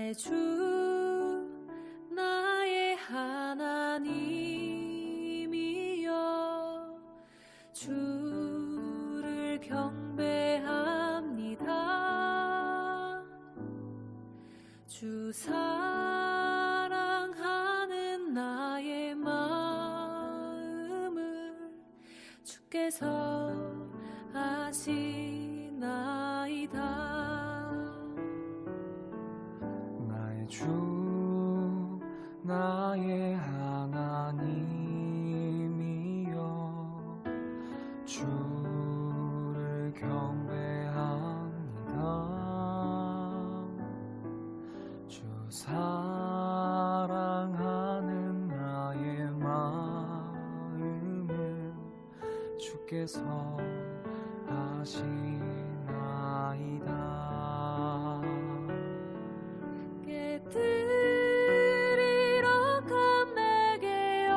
나의 주 나의 하나님이여 주를 경배합니다. 주 사랑하는 나의 마음을 주께서 아시나이다. 나의 주 나의 하나님이여 주를 경배합니다. 주 사랑하는 나의 마음을 주께서 아시나이다. 깨뜨리러 감 내게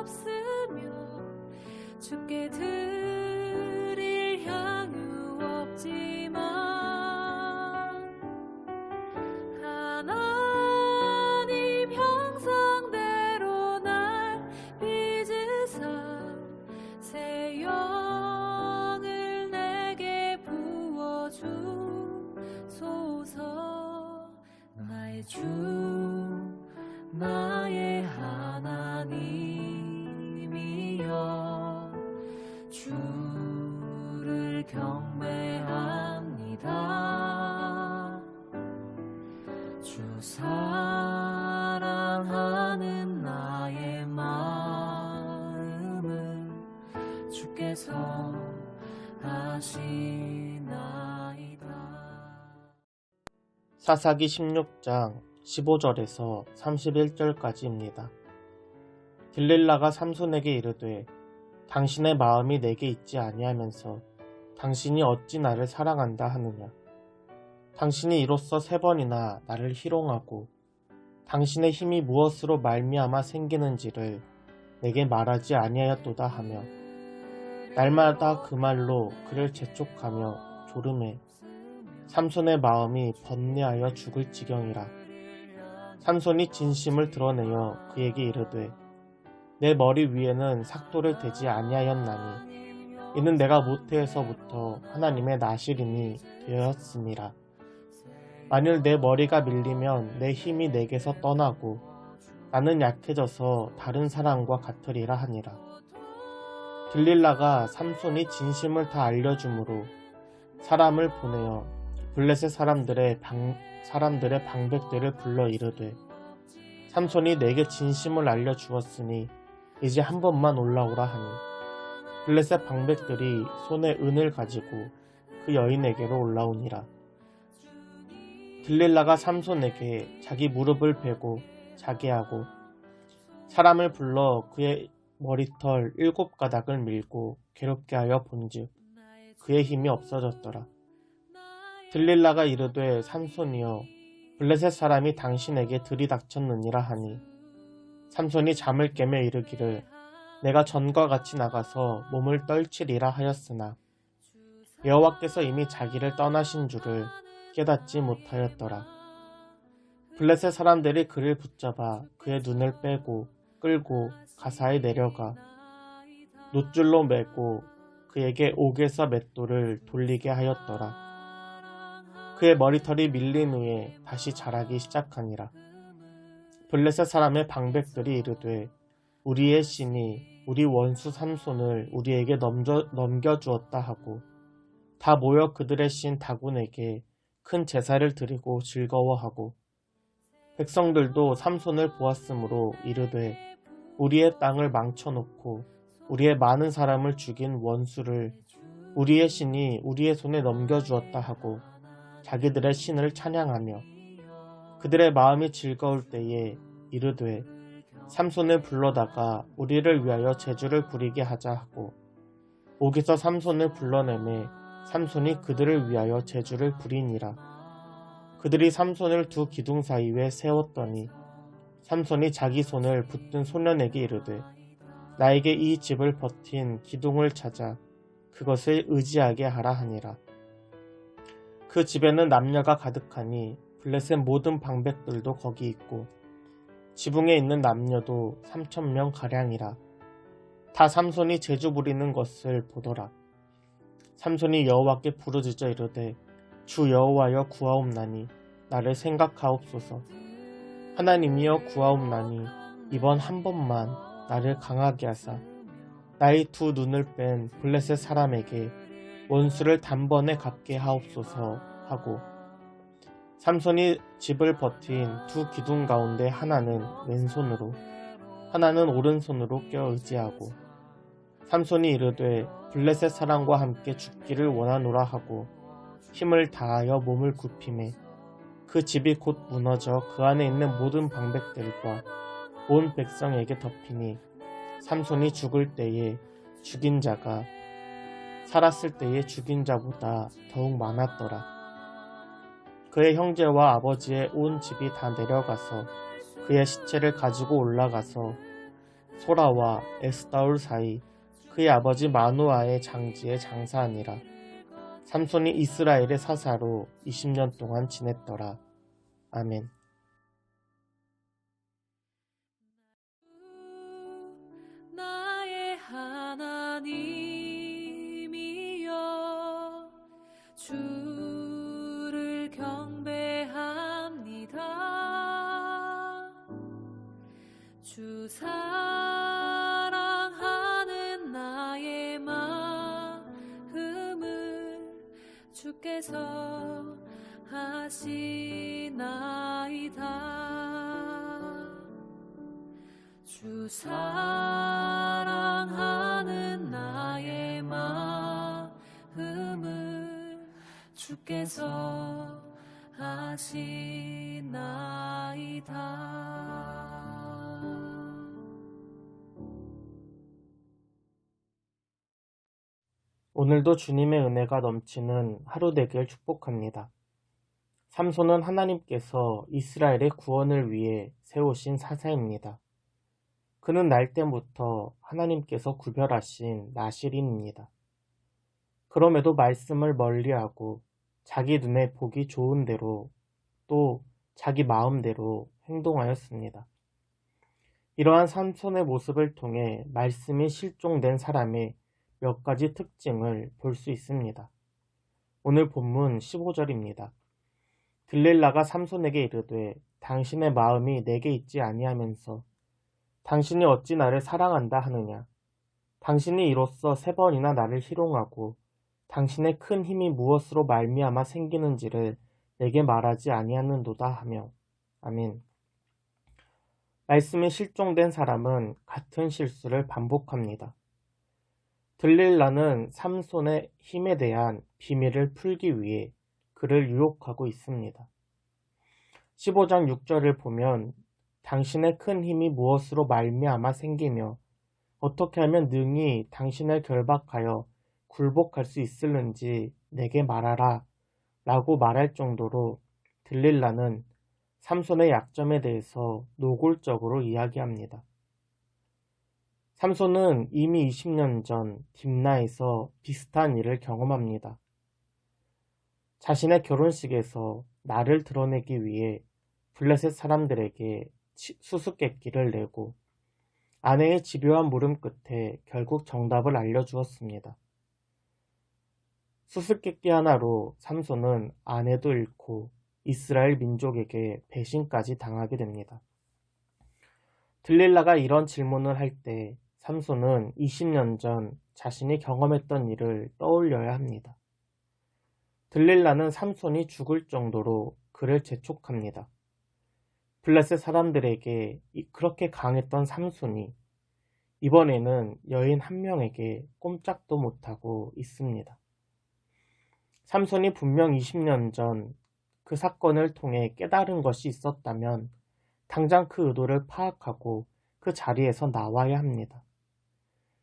없으며 주께 드릴 향유 없지만 하나님 형상대로 날 빚으사 새 영을 내게 부어주소서. 나의 주 나의 하나님이여 주를 경배합니다. 주 사랑하는 나의 마음을 주께서 아시나이다. 사사기 16장 15절에서 31절까지입니다. 들릴라가 삼손에게 이르되 당신의 마음이 내게 있지 아니하면서 당신이 어찌 나를 사랑한다 하느냐. 당신이 이로써 3번이나 나를 희롱하고 당신의 힘이 무엇으로 말미암아 생기는지를 내게 말하지 아니하였도다 하며 날마다 그 말로 그를 재촉하며 조름해 삼손의 마음이 번뇌하여 죽을 지경이라. 삼손이 진심을 드러내어 그에게 이르되 내 머리 위에는 삭도를 대지 아니하였나니 이는 내가 모태에서부터 하나님의 나실인이 되었음이라. 만일 내 머리가 밀리면 내 힘이 내게서 떠나고 나는 약해져서 다른 사람과 같으리라 하니라. 들릴라가 삼손이 진심을 다 알려주므로 사람을 보내어 블레셋 사람들의 방백들을 불러 이르되 삼손이 내게 진심을 알려주었으니 이제 한 번만 올라오라 하니 블레셋 방백들이 손에 은을 가지고 그 여인에게로 올라오니라. 들릴라가 삼손에게 자기 무릎을 베고 자게 하고 사람을 불러 그의 머리털 7가닥을 밀고 괴롭게 하여 본즉 그의 힘이 없어졌더라. 들릴라가 이르되 삼손이여 블레셋 사람이 당신에게 들이닥쳤느니라 하니 삼손이 잠을 깨며 이르기를 내가 전과 같이 나가서 몸을 떨치리라 하였으나 여호와께서 이미 자기를 떠나신 줄을 깨닫지 못하였더라. 블레셋 사람들이 그를 붙잡아 그의 눈을 빼고 끌고 가사에 내려가 놋줄로 매고 그에게 옥에서 맷돌을 돌리게 하였더라. 그의 머리털이 밀린 후에 다시 자라기 시작하니라. 블레셋 사람의 방백들이 이르되 우리의 신이 우리 원수 삼손을 우리에게 넘겨주었다 하고 다 모여 그들의 신 다곤에게 큰 제사를 드리고 즐거워하고 백성들도 삼손을 보았으므로 이르되 우리의 땅을 망쳐놓고 우리의 많은 사람을 죽인 원수를 우리의 신이 우리의 손에 넘겨주었다 하고 자기들의 신을 찬양하며 그들의 마음이 즐거울 때에 이르되 삼손을 불러다가 우리를 위하여 제주를 부리게 하자 하고 옥에서 삼손을 불러내매 삼손이 그들을 위하여 제주를 부리니라. 그들이 삼손을 두 기둥 사이에 세웠더니 삼손이 자기 손을 붙든 소년에게 이르되 나에게 이 집을 버틴 기둥을 찾아 그것을 의지하게 하라 하니라. 그 집에는 남녀가 가득하니 블레셋 모든 방백들도 거기 있고 지붕에 있는 남녀도 3,000명 가량이라. 다 삼손이 재주 부리는 것을 보더라. 삼손이 여호와께 부르짖어 이르되 주 여호와여 구하옵나니 나를 생각하옵소서. 하나님이여 구하옵나니 이번 한 번만 나를 강하게 하사 나의 두 눈을 뺀 블레셋 사람에게 원수를 단번에 갚게 하옵소서 하고, 삼손이 집을 버틴 두 기둥 가운데 하나는 왼손으로 하나는 오른손으로 껴 의지하고, 삼손이 이르되 블레셋 사람과 함께 죽기를 원하노라 하고 힘을 다하여 몸을 굽히매 그 집이 곧 무너져 그 안에 있는 모든 방백들과 온 백성에게 덮이니, 삼손이 죽을 때에 죽인 자가 살았을 때에 죽인 자보다 더욱 많았더라. 그의 형제와 아버지의 온 집이 다 내려가서 그의 시체를 가지고 올라가서 소라와 에스다올 사이 그의 아버지 마누아의 장지에 장사하니라. 삼손이 이스라엘의 사사로 20년 동안 지냈더라. 아멘. 나의 하나님이여 주를 경배합니다. 주 사랑하는 나의 마음을 주께서 하시나이다. 주 사랑하는 나의 마음을 주께서 하시나이다. 오늘도 주님의 은혜가 넘치는 하루 되길 축복합니다. 삼손은 하나님께서 이스라엘의 구원을 위해 세우신 사사입니다. 그는 날 때부터 하나님께서 구별하신 나실인입니다. 그럼에도 말씀을 멀리하고 자기 눈에 보기 좋은 대로 또 자기 마음대로 행동하였습니다. 이러한 삼손의 모습을 통해 말씀이 실종된 사람의 몇 가지 특징을 볼 수 있습니다. 오늘 본문 15절입니다. 들릴라가 삼손에게 이르되 당신의 마음이 내게 있지 아니하면서 당신이 어찌 나를 사랑한다 하느냐. 당신이 이로써 3번이나 나를 희롱하고 당신의 큰 힘이 무엇으로 말미암아 생기는지를 내게 말하지 아니하는도다 하며. 아멘. 말씀이 실종된 사람은 같은 실수를 반복합니다. 들릴라는 삼손의 힘에 대한 비밀을 풀기 위해 그를 유혹하고 있습니다. 15장 6절을 보면 당신의 큰 힘이 무엇으로 말미암아 생기며 어떻게 하면 능히 당신을 결박하여 굴복할 수 있을는지 내게 말하라 라고 말할 정도로 들릴라는 삼손의 약점에 대해서 노골적으로 이야기합니다. 삼손은 이미 20년 전 딥나에서 비슷한 일을 경험합니다. 자신의 결혼식에서 나를 드러내기 위해 블레셋 사람들에게 수수께끼를 내고 아내의 집요한 물음 끝에 결국 정답을 알려주었습니다. 수수께끼 하나로 삼손은 아내도 잃고 이스라엘 민족에게 배신까지 당하게 됩니다. 들릴라가 이런 질문을 할 때 삼손은 20년 전 자신이 경험했던 일을 떠올려야 합니다. 들릴라는 삼손이 죽을 정도로 그를 재촉합니다. 블레셋 사람들에게 그렇게 강했던 삼손이 이번에는 여인 한 명에게 꼼짝도 못하고 있습니다. 삼손이 분명 20년 전 그 사건을 통해 깨달은 것이 있었다면 당장 그 의도를 파악하고 그 자리에서 나와야 합니다.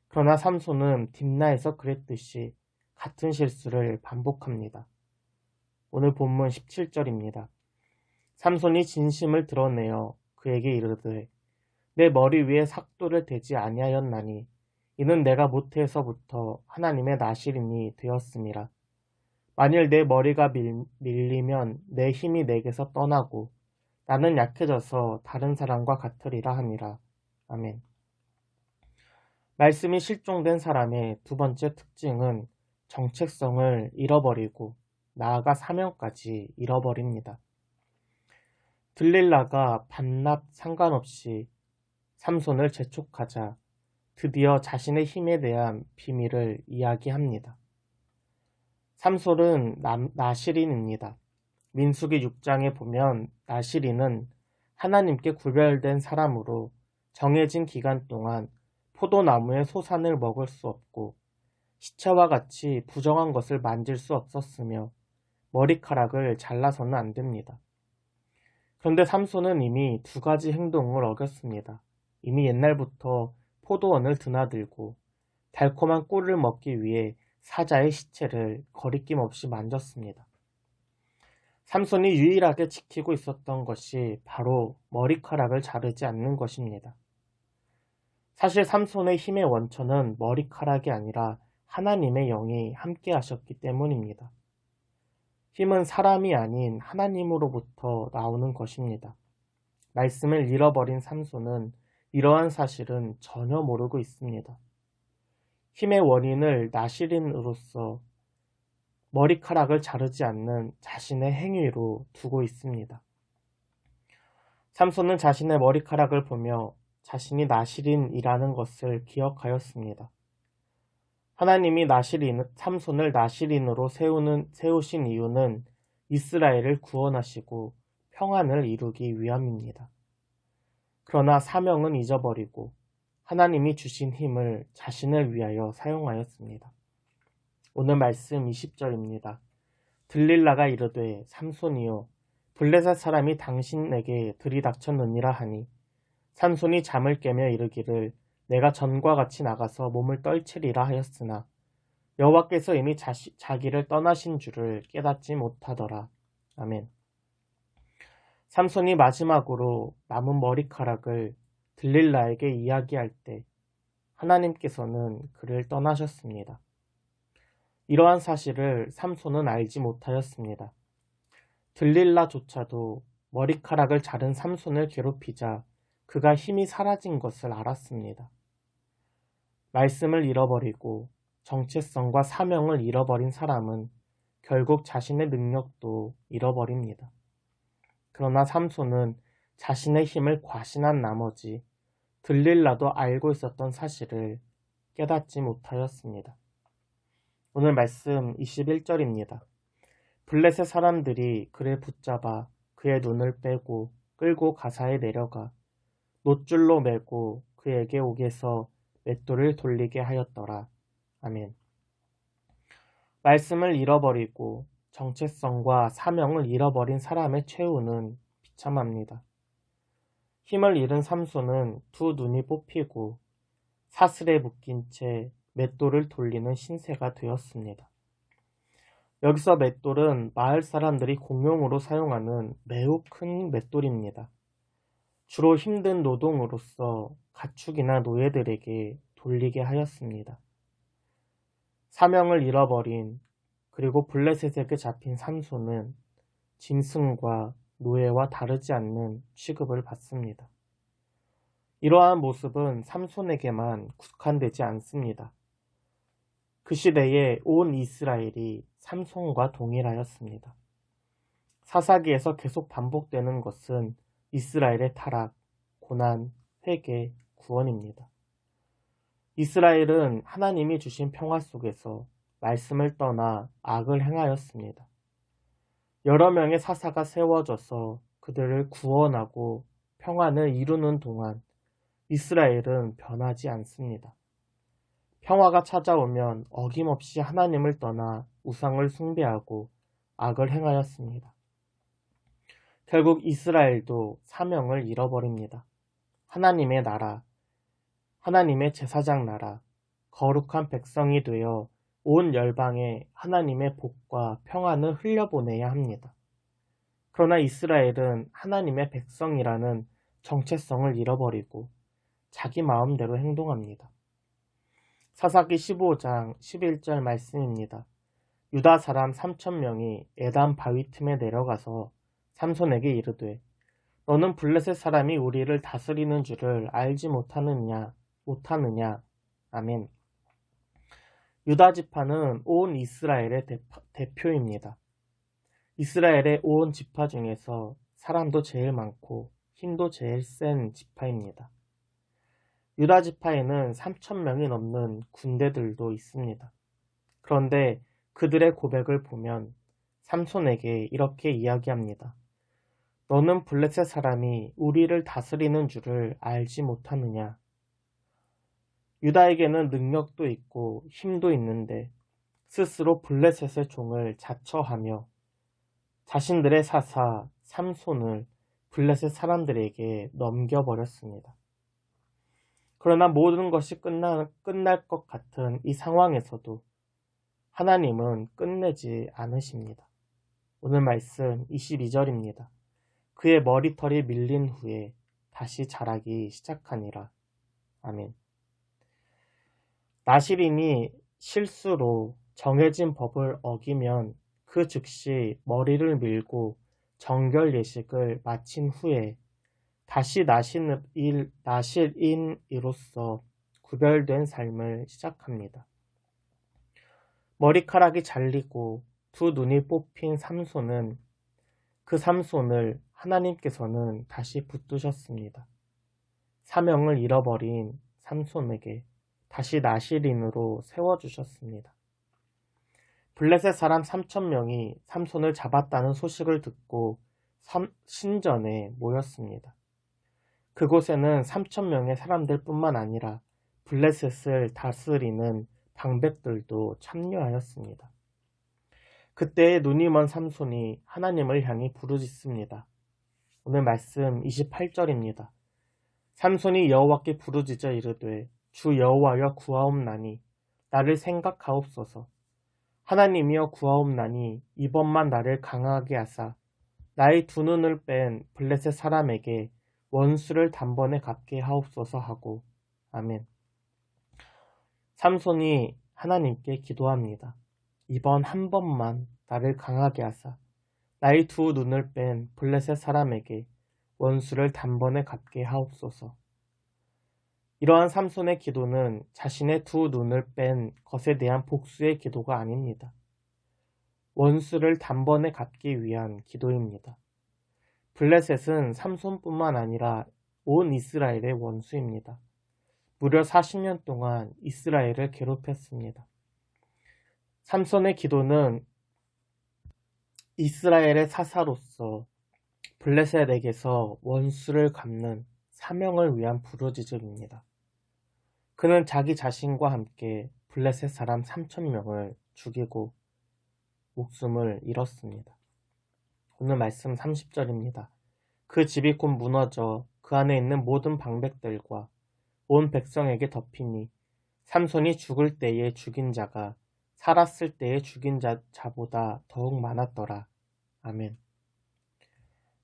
그러나 삼손은 딥나에서 그랬듯이 같은 실수를 반복합니다. 오늘 본문 17절입니다. 삼손이 진심을 드러내어 그에게 이르되 내 머리 위에 삭도를 대지 아니하였나니 이는 내가 모태에서부터 하나님의 나실인이 되었음이라. 만일 내 머리가 밀리면 내 힘이 내게서 떠나고 나는 약해져서 다른 사람과 같으리라 하니라. 아멘. 말씀이 실종된 사람의 두 번째 특징은 정체성을 잃어버리고 나아가 사명까지 잃어버립니다. 들릴라가 반납 상관없이 삼손을 재촉하자 드디어 자신의 힘에 대한 비밀을 이야기합니다. 삼손은 나시린입니다. 민수기 6장에 보면 나시린은 하나님께 구별된 사람으로 정해진 기간 동안 포도나무의 소산을 먹을 수 없고 시체와 같이 부정한 것을 만질 수 없었으며 머리카락을 잘라서는 안 됩니다. 그런데 삼손은 이미 두 가지 행동을 어겼습니다. 이미 옛날부터 포도원을 드나들고 달콤한 꿀을 먹기 위해 사자의 시체를 거리낌 없이 만졌습니다. 삼손이 유일하게 지키고 있었던 것이 바로 머리카락을 자르지 않는 것입니다. 사실 삼손의 힘의 원천은 머리카락이 아니라 하나님의 영이 함께 하셨기 때문입니다. 힘은 사람이 아닌 하나님으로부터 나오는 것입니다. 말씀을 잃어버린 삼손은 이러한 사실은 전혀 모르고 있습니다. 힘의 원인을 나시린으로서 머리카락을 자르지 않는 자신의 행위로 두고 있습니다. 삼손은 자신의 머리카락을 보며 자신이 나시린이라는 것을 기억하였습니다. 하나님이 삼손을 나시린으로 세우신 이유는 이스라엘을 구원하시고 평안을 이루기 위함입니다. 그러나 사명은 잊어버리고 하나님이 주신 힘을 자신을 위하여 사용하였습니다. 오늘 말씀 20절입니다. 들릴라가 이르되 삼손이여 블레셋 사람이 당신에게 들이닥쳤느니라 하니 삼손이 잠을 깨며 이르기를 내가 전과 같이 나가서 몸을 떨치리라 하였으나 여호와께서 이미 자기를 떠나신 줄을 깨닫지 못하더라. 아멘. 삼손이 마지막으로 남은 머리카락을 들릴라에게 이야기할 때 하나님께서는 그를 떠나셨습니다. 이러한 사실을 삼손은 알지 못하였습니다. 들릴라조차도 머리카락을 자른 삼손을 괴롭히자 그가 힘이 사라진 것을 알았습니다. 말씀을 잃어버리고 정체성과 사명을 잃어버린 사람은 결국 자신의 능력도 잃어버립니다. 그러나 삼손은 자신의 힘을 과신한 나머지 들릴라도 알고 있었던 사실을 깨닫지 못하였습니다. 오늘 말씀 21절입니다. 블레셋 사람들이 그를 붙잡아 그의 눈을 빼고 끌고 가사에 내려가 놋줄로 매고 그에게 옥에서 맷돌을 돌리게 하였더라. 아멘. 말씀을 잃어버리고 정체성과 사명을 잃어버린 사람의 최후는 비참합니다. 힘을 잃은 삼손은 두 눈이 뽑히고 사슬에 묶인 채 맷돌을 돌리는 신세가 되었습니다. 여기서 맷돌은 마을 사람들이 공용으로 사용하는 매우 큰 맷돌입니다. 주로 힘든 노동으로서 가축이나 노예들에게 돌리게 하였습니다. 사명을 잃어버린 그리고 블레셋에게 잡힌 삼손은 짐승과 노예와 다르지 않는 취급을 받습니다. 이러한 모습은 삼손에게만 국한되지 않습니다. 그 시대에 온 이스라엘이 삼손과 동일하였습니다. 사사기에서 계속 반복되는 것은 이스라엘의 타락, 고난, 회개, 구원입니다. 이스라엘은 하나님이 주신 평화 속에서 말씀을 떠나 악을 행하였습니다. 여러 명의 사사가 세워져서 그들을 구원하고 평안을 이루는 동안 이스라엘은 변하지 않습니다. 평화가 찾아오면 어김없이 하나님을 떠나 우상을 숭배하고 악을 행하였습니다. 결국 이스라엘도 사명을 잃어버립니다. 하나님의 나라, 하나님의 제사장 나라, 거룩한 백성이 되어 온 열방에 하나님의 복과 평안을 흘려보내야 합니다. 그러나 이스라엘은 하나님의 백성이라는 정체성을 잃어버리고 자기 마음대로 행동합니다. 사사기 15장 11절 말씀입니다. 유다 사람 3,000명이 에담 바위 틈에 내려가서 삼손에게 이르되 너는 블레셋 사람이 우리를 다스리는 줄을 알지 못하느냐. 아멘. 유다 지파는 온 이스라엘의 대표입니다. 이스라엘의 온 지파 중에서 사람도 제일 많고 힘도 제일 센 지파입니다. 유다 지파에는 3,000명이 넘는 군대들도 있습니다. 그런데 그들의 고백을 보면 삼손에게 이렇게 이야기합니다. 너는 블레셋 사람이 우리를 다스리는 줄을 알지 못하느냐. 유다에게는 능력도 있고 힘도 있는데 스스로 블레셋의 종을 자처하며 자신들의 사사 삼손을 블레셋 사람들에게 넘겨버렸습니다. 그러나 모든 것이 끝날 것 같은 이 상황에서도 하나님은 끝내지 않으십니다. 오늘 말씀 22절입니다. 그의 머리털이 밀린 후에 다시 자라기 시작하니라. 아멘. 나실인이 실수로 정해진 법을 어기면 그 즉시 머리를 밀고 정결 예식을 마친 후에 다시 나실인으로서 구별된 삶을 시작합니다. 머리카락이 잘리고 두 눈이 뽑힌 삼손은 그 삼손을 하나님께서는 다시 붙드셨습니다. 사명을 잃어버린 삼손에게 다시 나실인으로 세워주셨습니다. 블레셋 사람 3,000명이 삼손을 잡았다는 소식을 듣고 신전에 모였습니다. 그곳에는 3,000명의 사람들 뿐만 아니라 블레셋을 다스리는 방백들도 참여하였습니다. 그때의 눈이 먼 삼손이 하나님을 향해 부르짖습니다. 오늘 말씀 28절입니다. 삼손이 여호와께 부르짖어 이르되 주 여호와여 구하옵나니 나를 생각하옵소서. 하나님이여 구하옵나니 이번만 나를 강하게 하사 나의 두 눈을 뺀 블레셋 사람에게 원수를 단번에 갚게 하옵소서 하고 아멘. 삼손이 하나님께 기도합니다. 이번 한 번만 나를 강하게 하사 나의 두 눈을 뺀 블레셋 사람에게 원수를 단번에 갚게 하옵소서. 이러한 삼손의 기도는 자신의 두 눈을 뺀 것에 대한 복수의 기도가 아닙니다. 원수를 단번에 갚기 위한 기도입니다. 블레셋은 삼손뿐만 아니라 온 이스라엘의 원수입니다. 무려 40년 동안 이스라엘을 괴롭혔습니다. 삼손의 기도는 이스라엘의 사사로서 블레셋에게서 원수를 갚는 사명을 위한 부르짖음입니다. 그는 자기 자신과 함께 블레셋 사람 3,000명을 죽이고 목숨을 잃었습니다. 오늘 말씀 30절입니다. 그 집이 곧 무너져 그 안에 있는 모든 방백들과 온 백성에게 덮이니 삼손이 죽을 때에 죽인 자가 살았을 때에 죽인 자보다 더욱 많았더라. 아멘.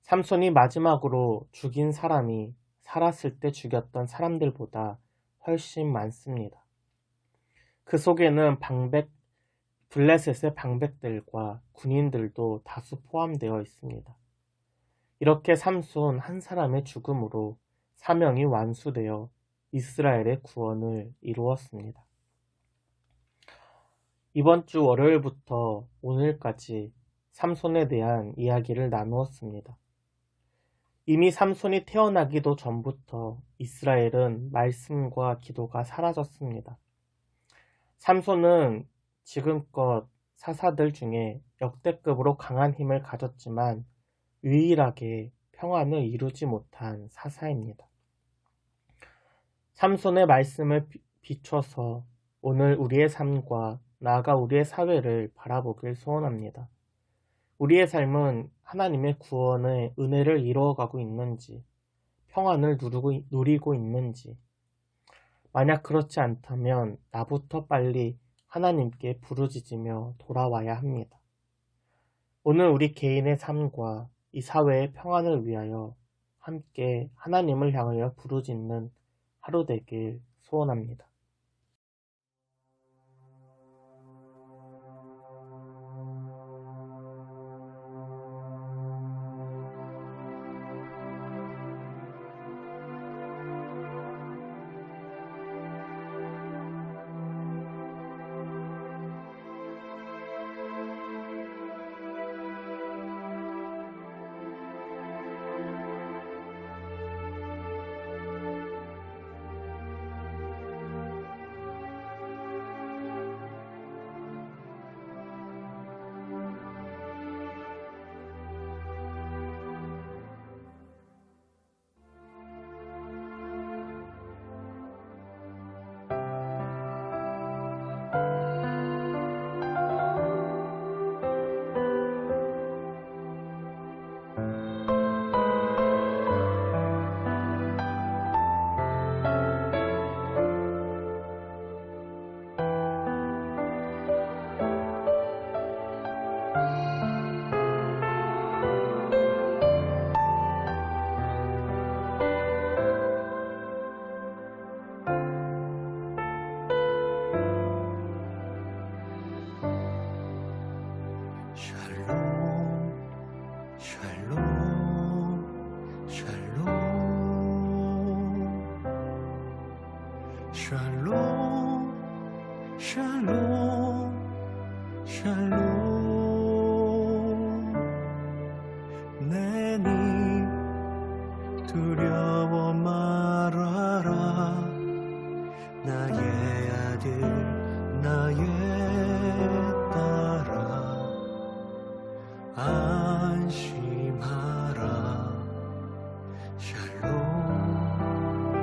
삼손이 마지막으로 죽인 사람이 살았을 때 죽였던 사람들보다 훨씬 많습니다. 그 속에는 블레셋의 방백들과 군인들도 다수 포함되어 있습니다. 이렇게 삼손 한 사람의 죽음으로 사명이 완수되어 이스라엘의 구원을 이루었습니다. 이번 주 월요일부터 오늘까지 삼손에 대한 이야기를 나누었습니다. 이미 삼손이 태어나기도 전부터 이스라엘은 말씀과 기도가 사라졌습니다. 삼손은 지금껏 사사들 중에 역대급으로 강한 힘을 가졌지만 유일하게 평안을 이루지 못한 사사입니다. 삼손의 말씀을 비춰서 오늘 우리의 삶과 나아가 우리의 사회를 바라보길 소원합니다. 우리의 삶은 하나님의 구원의 은혜를 이루어가고 있는지, 평안을 누리고 있는지, 만약 그렇지 않다면 나부터 빨리 하나님께 부르짖으며 돌아와야 합니다. 오늘 우리 개인의 삶과 이 사회의 평안을 위하여 함께 하나님을 향하여 부르짖는 하루 되길 소원합니다. 샬롬 샬롬 샬롬 샬롬 샬롬 내니 두려워 말아라 나의 아들 나의 딸아 안심하라 샬롬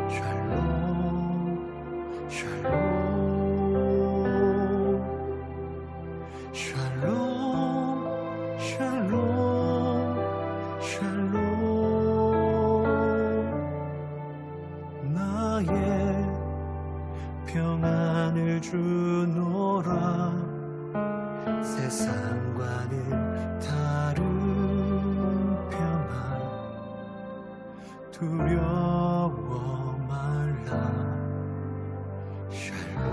샬롬 샬롬 샬롬 샬롬 샬롬 나의 평안을 주노라 세상과는 다른 평안 두려워 말라 샬롬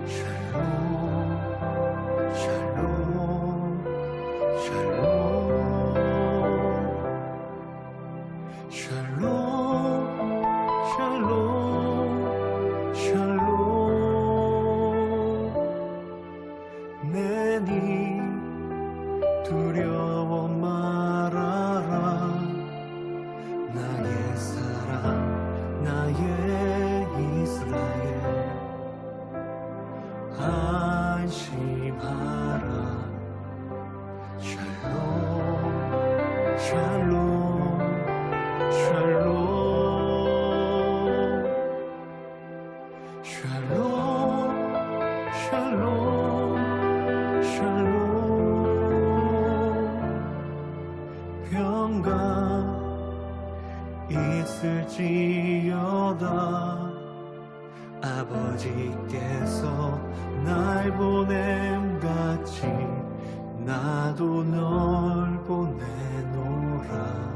샬롬 샬롬 샬롬 샬롬 샬롬 내니 두려워 말아라 나의 사랑 나의 이스라엘 안심하라 샬롬 샬롬 샬롬 샬롬 샬롬 샬롬 평강 있을지어다 아버지께서 날 보냄같이 나도 널 보내노라